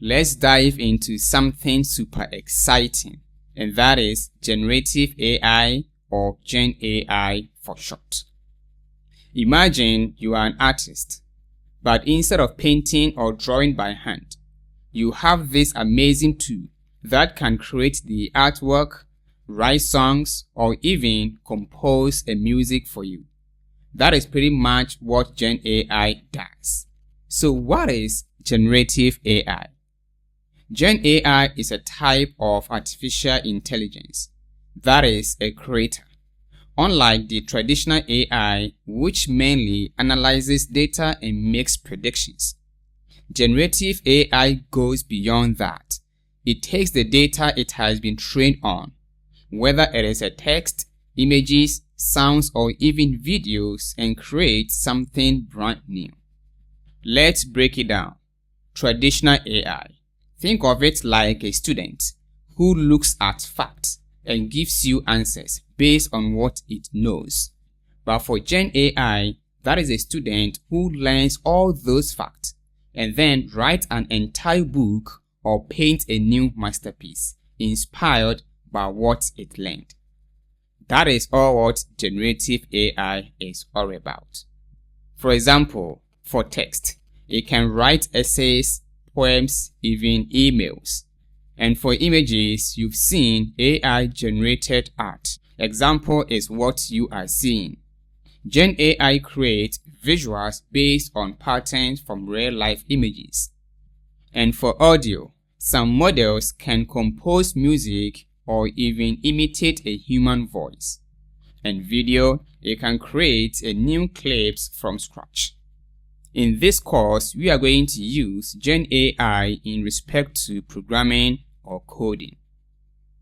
let's dive into something super exciting, and that is Generative AI, or GenAI for short. Imagine you are an artist, but instead of painting or drawing by hand, you have this amazing tool that can create the artwork, write songs, or even compose a music for you. That is pretty much what GenAI does. So what is Generative AI? GenAI is a type of artificial intelligence that is a creator. Unlike the traditional AI, which mainly analyzes data and makes predictions, Generative AI goes beyond that. It takes the data it has been trained on, whether it is a text, images, sounds, or even videos, and creates something brand new. Let's break it down. Traditional AI. Think of it like a student who looks at facts and gives you answers based on what it knows. But for GenAI, that is a student who learns all those facts and then writes an entire book or paints a new masterpiece inspired by what it learned. That is all what Generative AI is all about. For example, for text, it can write essays, poems, even emails. And for images, you've seen AI-generated art. Example is what you are seeing. GenAI creates visuals based on patterns from real-life images. And for audio, some models can compose music or even imitate a human voice. And video, it can create a new clips from scratch. In this course, we are going to use GenAI in respect to programming or coding.